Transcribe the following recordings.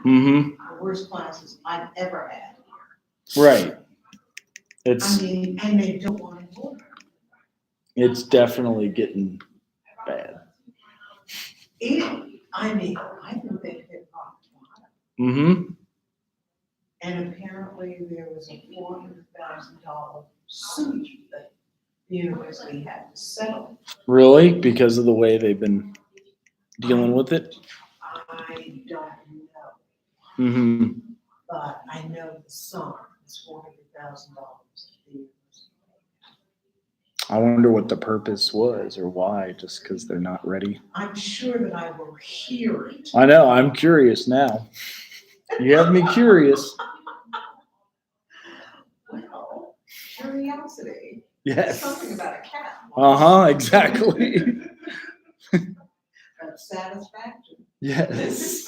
Mm-hmm. The worst classes I've ever had. Right. I mean, and they don't want to order. It's definitely getting bad. I mean, I think they hit rock bottom. Mm-hmm. And apparently there was a $400,000 suit that the university had to settle. Really? Because of the way they've been dealing with it? I don't know, Mm-hmm. but I know the sum is $400,000. I wonder what the purpose was or why, just because they're not ready. I'm sure that I will hear it. I know, I'm curious now. You have me curious. Well, curiosity. Yes. Something about a cat. Uh-huh, exactly. Satisfaction. Yes.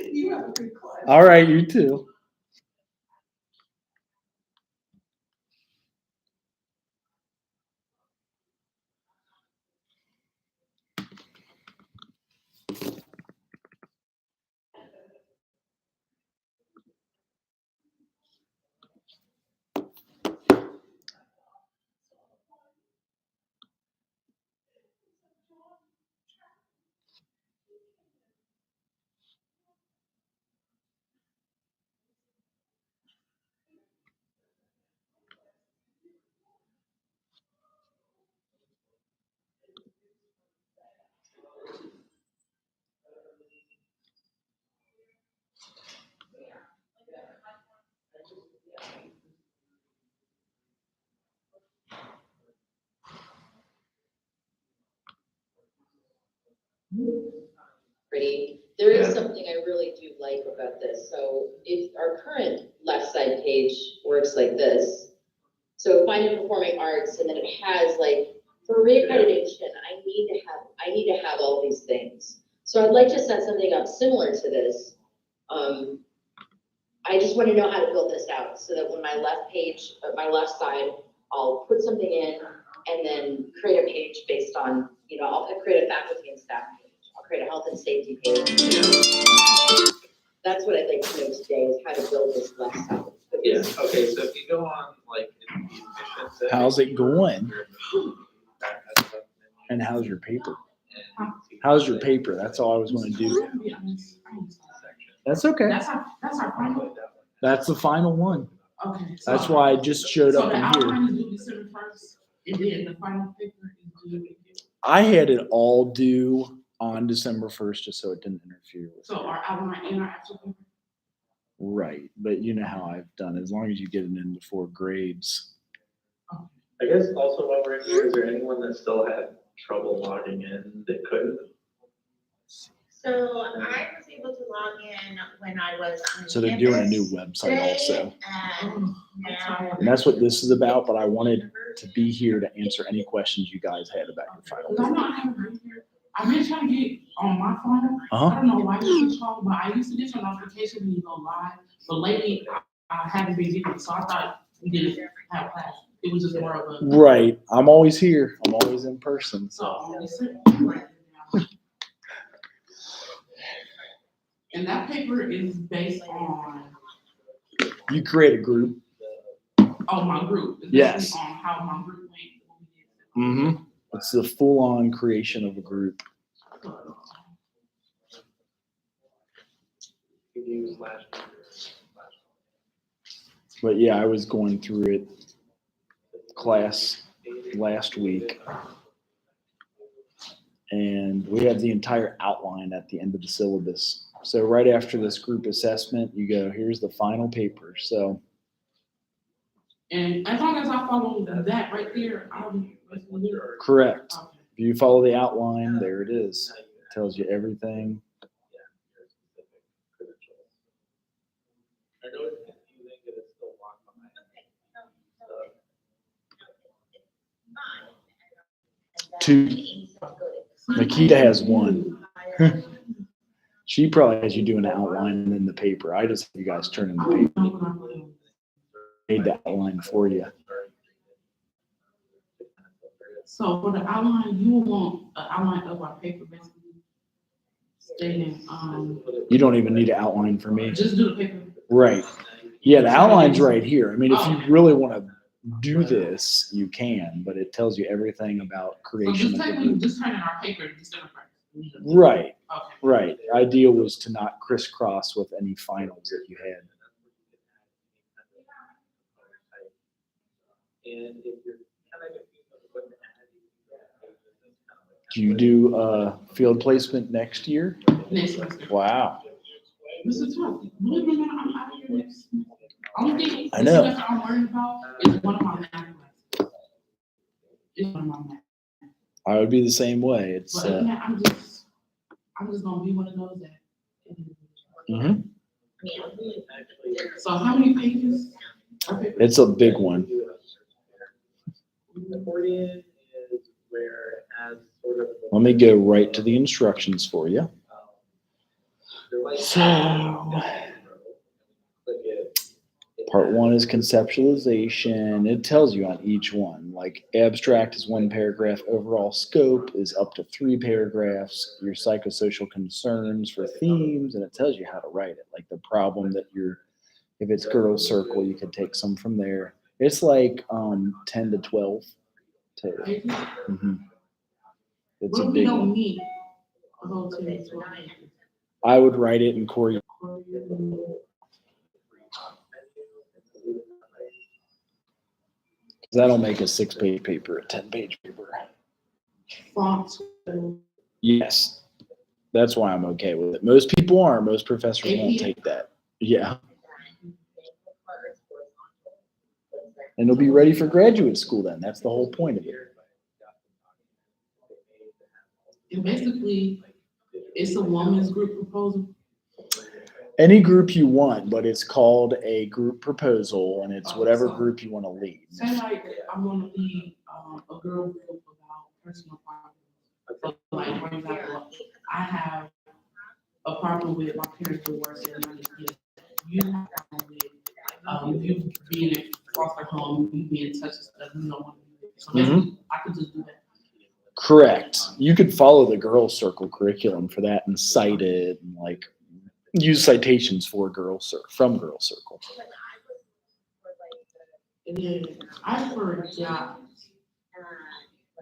You have a good class. All right, you too. Pretty. There is something I really do like about this. So if our current left side page works like this, so fine and performing arts, and then it has like, for reaccreditation, I need to have all these things. So I'd like to set something up similar to this. I just want to know how to build this out so that when my left page, my left side, I'll put something in and then create a page based on, I'll create a faculty and staff page. I'll create a health and safety page. That's what I'd like to know today is how to build this left side. Yeah, okay, so if you go on like the admissions. How's it going? And how's your paper? How's your paper? That's all I was going to do. That's okay. That's our final. That's the final one. Okay. That's why I just showed up So the in outline here. is due December 1st, and then the final paper is due. I had it all due on December 1st just so it didn't interfere with So our outline and our actual paper. Right. But you know how I've done. As long as you get it in before grades. I guess also while we're in here, is there anyone that still had trouble logging in that couldn't? So I was able to log in when I was on So they're doing a new campus website today, also. And now. And that's what this is about, but I wanted to be here to answer any questions you guys had about your final Because I'm paper. not having it here. I've been trying to get on my phone. Uh-huh. I don't know why it's wrong, but I used to get your notification when you go live. But lately, I haven't been getting it, so I thought we didn't have class. It was just more of a. Right. I'm always here. I'm always in person. So, and that paper is based on, You create a group. my group. It's Yes. based on how my group went. Mm-hmm. It's the full-on creation of a group. You use last year. But yeah, I was going through it class last week. And we have the entire outline at the end of the syllabus. So right after this group assessment, you go, here's the final paper. So And as long as I follow that right there, I'll be. correct. Okay. If you follow the outline, there it is. It tells you everything. I know it's confusing, but it's still locked behind. Nikita has one. She probably has you do an outline in the paper. I just have you guys turn in the paper. Made the outline for you. So for the outline, you want an outline of our paper basically. stating, You don't even need an outline for me. just do the paper. Right. Yeah, the outline's right here. I mean, if you really want to do this, you can, but it tells you everything about So creation just of the technically, group. just turn in our paper December 1st. Right, Okay. right. Idea was to not crisscross with any finals that you had. And if you're kind of equipment Do you do field placement next year? Next semester. Wow. Mr. Thompson, believe it or not, I'm out of here next semester. Only thing I know. this semester I'm worried about is one of my math classes. It's one of my math. I would be the same way. It's But other than that, I'm just gonna be one of those that. mhm. So how many pages? Okay. It's a big one. accordion is where it has sort of. Let me go right to the instructions for you. They're like- So, part one is conceptualization. It tells you on each one, like abstract is 1 paragraph, overall scope is up to 3 paragraphs, your psychosocial concerns for themes, and it tells you how to write it. Like the problem that if it's girls circle, you could take some from there. It's like 10 to 12 total. Pages? Mhm. It's What a if we big don't one. need a whole 10 to 12 pages? I would write it in choreo. That'll make a 6-page paper, a 10-page paper. Fonts. Yes. That's why I'm okay with it. Most people aren't. Most professors won't AP. take that. Yeah. And they'll be ready for graduate school then. That's the whole point of it. And basically, it's a woman's group proposal. Any group you want, but it's called a group proposal, and it's whatever group you want to lead. Say like I want to lead a girl group about personal problems. So like for example, I have a problem with my parents divorcing and money. You have a problem with you being in foster home, you being touched and stuff. You don't want to do it. So basically, I could just do that. Correct. You could follow the Girls Circle curriculum for that and cite it and like use citations for from Girls Circle. And then I forgot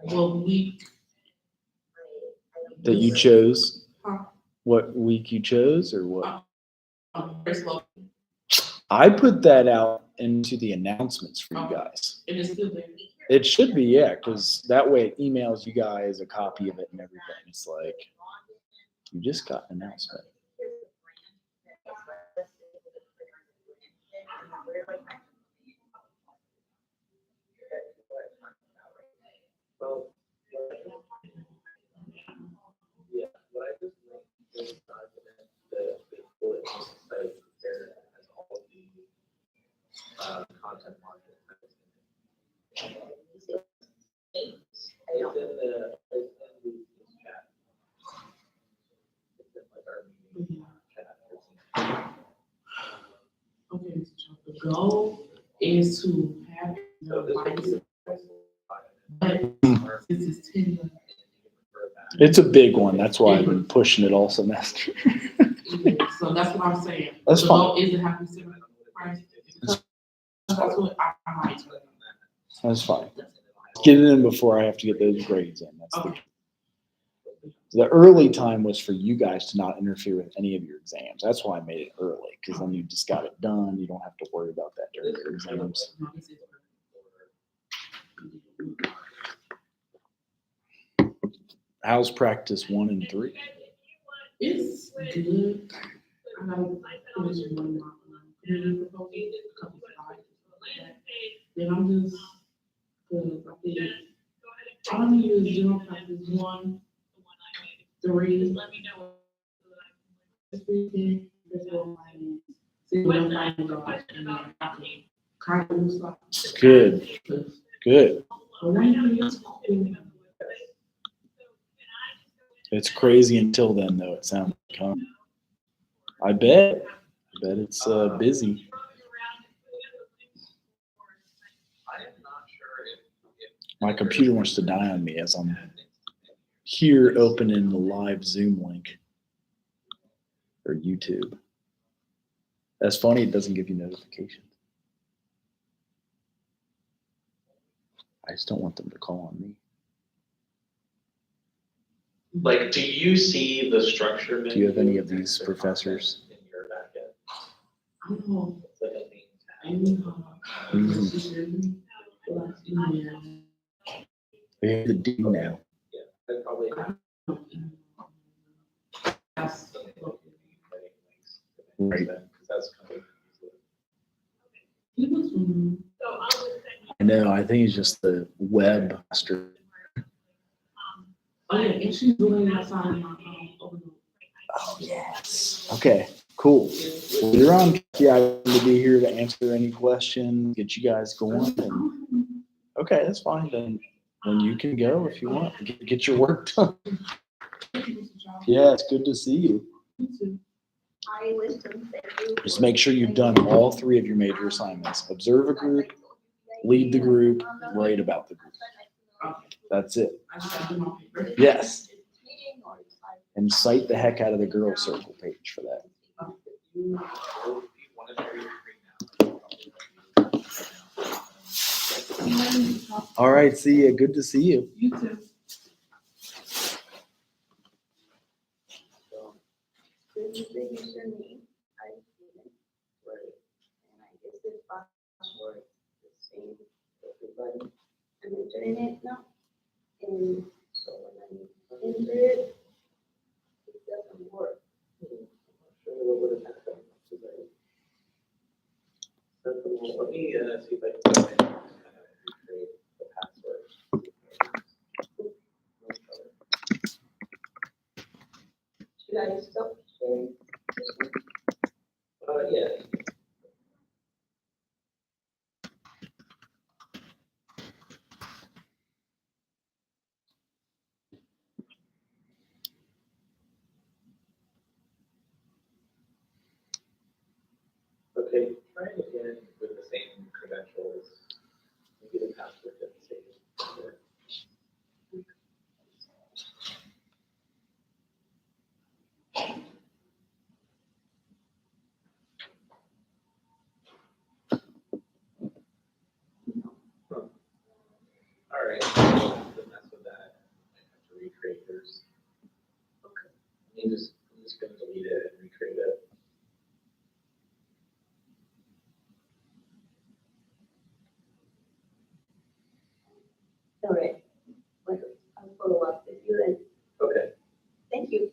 what week. That you chose? Huh? What week you chose or what? First love, I put that out into the announcements for you guys. and it's still there. It should be, yeah, because that way it emails you guys a copy of it and everything. It's like, you just got an announcement. Well, yeah, what I just linked is document the bullet site there has all of the content modules. It's in the chat. It's in like our meeting chat. Okay, Mr. Trump, the goal is to have the lights, but since it's 10 minutes, It's a big one. That's why I've been pushing it all semester. so that's what I'm saying. That's the fine. goal is to have the same price. That's what I might. That's fine. Get it in before I have to get those grades in. That's Okay. the early time was for you guys to not interfere with any of your exams. That's why I made it early, because then you just got it done. You don't have to worry about that during your exams. How's practice 1 and 3? It's good. I gotta finish one of my community proposals, a couple of slides. Then I'm just, cause I think, I don't use general practice 1, 3. Speaking, physical writing, see what I'm writing about, and then I can kind of lose like. Good. Good. But one thing is cool. It's crazy until then, though. It sounds like, huh? I bet. It's busy. My computer wants to die on me as I'm here opening the live Zoom link. or YouTube. That's funny, it doesn't give you notifications. I just don't want them to call on me. Like, do you see the structure? Do you have any menu of these and the professors? content in your backend? I don't know, It's like a main tab. Amy, Mhm. They're the D now. Yeah, that probably has That's, some links. Right. Because that's coming easily. he was from, I know, I think it's just the web master. oh yeah, and she's doing my sign, over the. Oh, yes. Okay, cool. Well, you're on. Yeah, I'm going to be here to answer any questions, get you guys going. And, okay, that's fine. Then you can go if you want. Get your work done. Yeah, it's good to see you. I listen, thank you. Just make sure you've done all 3 of your major assignments. Observe a group, lead the group, write about the group. That's it. I just gotta do my paper. Yes. And cite the heck out of the girl circle page for that. If you want to share your screen now. All right, see you. Good to see you. You too. So, This is the username, I see it, right. and I guess the password is the same for everybody. I'm entering it now, and so when I enter it, it doesn't work. Show you what would have happened. Let me see if I can recreate the password. Should I stop sharing this one? Yeah. Okay, try it again with the same credentials. Maybe the password didn't save. All right, I'll have to mess with that. I have to recreate yours. Okay. I'm just gonna delete it and recreate it. All right, well, I'll follow up with you then. Okay. Thank you.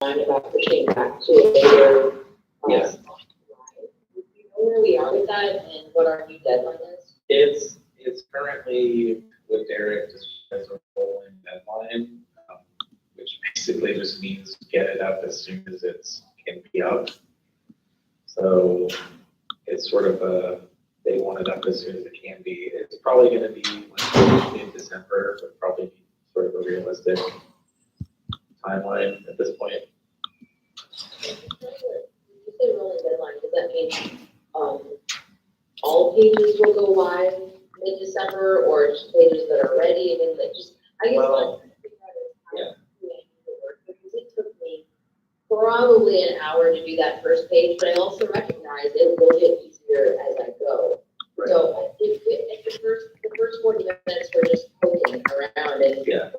Mind about pushing back to a later. Yes. Where we are with that and what our new deadline is? It's currently with Derek just as a rolling deadline, which basically just means get it up as soon as it's can be up. So it's sort of they want it up as soon as it can be. It's probably gonna be like mid-December, but probably sort of a realistic timeline at this point. When you say rolling deadline, does that mean, all pages will go live mid-December or just pages that are ready? And then like just, I guess what I'm Well, trying to figure out is how do I need to work, because it took me probably an hour to do that first page, but I also recognize it will get easier as I go. Right. So if the first 40 minutes were just poking around and Yeah.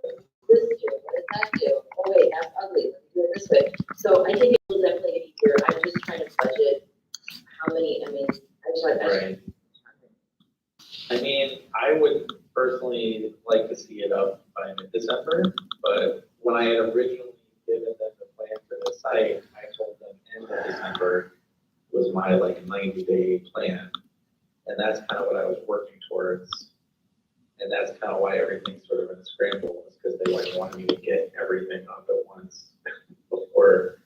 this do, what does that do? Oh wait, that's ugly, let me do it this way. So I think it will definitely get easier. I'm just trying to budget how many, I mean, I just like. Right. I mean, I would personally like to see it up by mid-December, but when I had originally given them the plan for the site, I told them end of December was my like 90-day plan. And that's kind of what I was working towards. And that's kind of why everything's sort of in a scramble, is because they like wanted me to get everything up at once before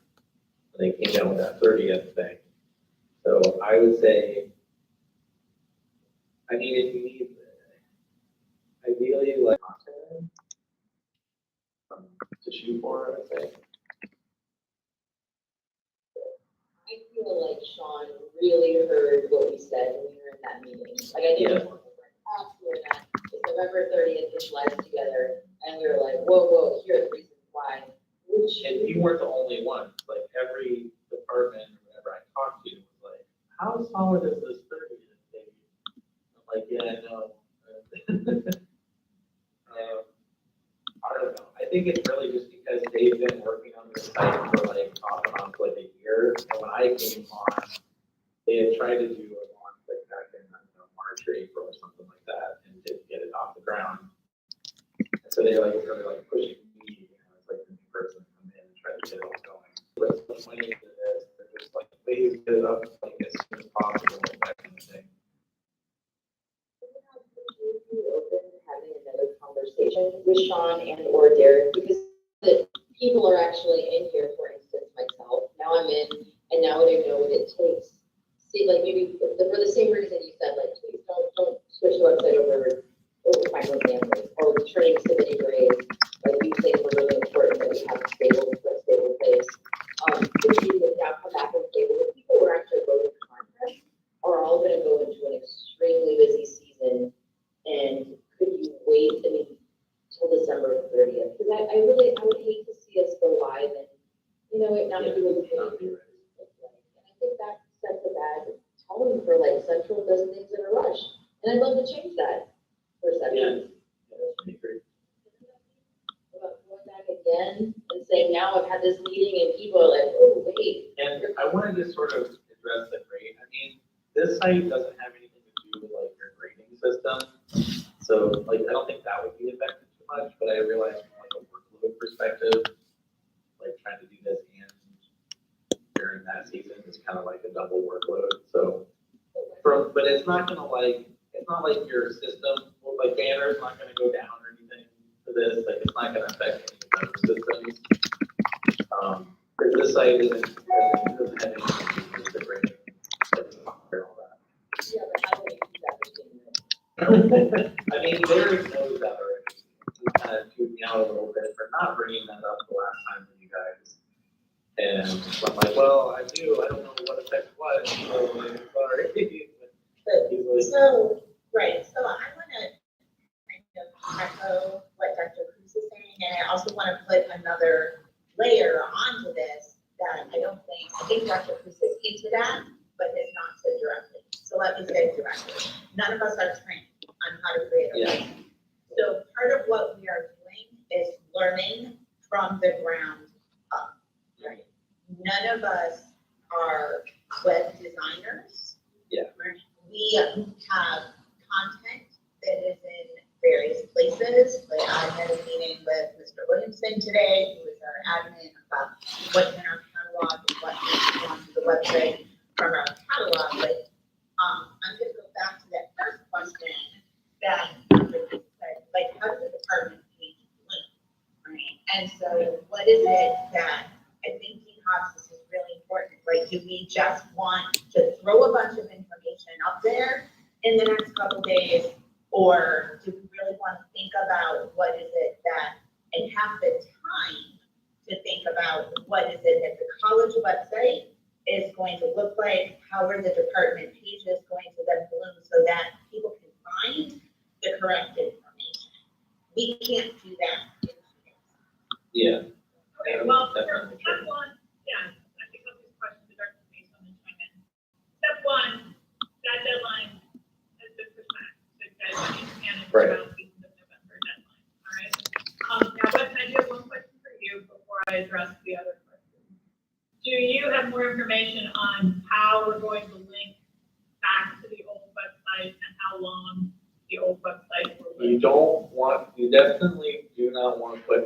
they came down with that 30th thing. So I would say, I mean, if you need, ideally, like, content to shoot for, I would say. I feel like Sean really heard what we said when we were in that meeting. Like, I think it was absolutely not. It's November 30th, this lives together, and we were like, whoa, here are the reasons why. Which, And you weren't the only one, like every department, whenever I talked to, was like, how solid is this 30th baby? I'm like, yeah, I know. I don't know, I think it's really just because they've been working on this site for like off and on for like a year, and when I came on, they had tried to do a launch like back in, I don't know, March or April or something like that, and didn't get it off the ground. And so they like really like pushing me, as like the new person to come in and try to get it all going. Put some money into this, they're just like, please get it up like as soon as possible, that kind of thing. open to having another conversation with Sean and or Derek, because the people are actually in here, for instance, myself, now I'm in, and now I know what it takes. See, like, maybe for the same reason you said, like, please don't switch the website over final families, or turning submitting grades, like, these things were really important that we have a stable place. Could you now come back and say, well, the people who are actually voting content are all gonna go into an extremely busy season, and could you wait, till December 30th? Because I would hate to see us go live and, it not be what we Not be ready. And I think that sets a bad tone for like Central does things in a rush. And I'd love to change that perception. Yeah, that's pretty great. About going back again and saying, now I've had this meeting and people are like, oh, wait. And I wanted to sort of address the grade. I mean, this site doesn't have anything to do with like your grading system. So like, I don't think that would be affected too much, but I realized from like a workload perspective, like trying to do this and during that season is kind of like a double workload. So but it's not gonna like, it's not like your system, like banner's not gonna go down or anything for this, like it's not gonna affect any of the systems. Because this site doesn't have anything to do with the grading, like, software and all that. Yeah, but how do we do that? I mean, Derek knows that already. He kind of tuned me out a little bit for not bringing that up the last time with you guys. And I'm like, well, I don't know what affects what, so I'm sorry. He's like, So, right, so I wanna kind of echo what Dr. Cruz is saying, and I also wanna put another layer onto this that I think Dr. Cruz is into that, but has not said directly. So let me say it directly. None of us are trained on how to create a Yeah. website. So part of what we are doing is learning from the ground up, right? None of us are web designers. Yeah. We have content that is in various places. Like I had a meeting with Mr. Williamson today, who is our admin, about what's in our catalog and what is onto the website from our catalog. But I'm gonna go back to that first question that said, like, how does the department page link? Right? And so what is it that I think this is really important? Like, do we just want to throw a bunch of information up there in the next couple days? Or do we really want to think about what is it that, and have the time to think about what is it that the college website is going to look like? How are the department pages going to then bloom so that people can find the correct information? We can't do that in 2 days. yeah. Okay, well, Definitely. step one, yeah, I think of this question to Dr. Mason and chime in. Step one, that deadline has been pushed back, so you guys understand it's Right. around the November deadline, all right? Now, Wes, I do have one question for you before I address the other question. Do you have more information on how we're going to link back to the old website and how long the old website will live? You definitely do not want to put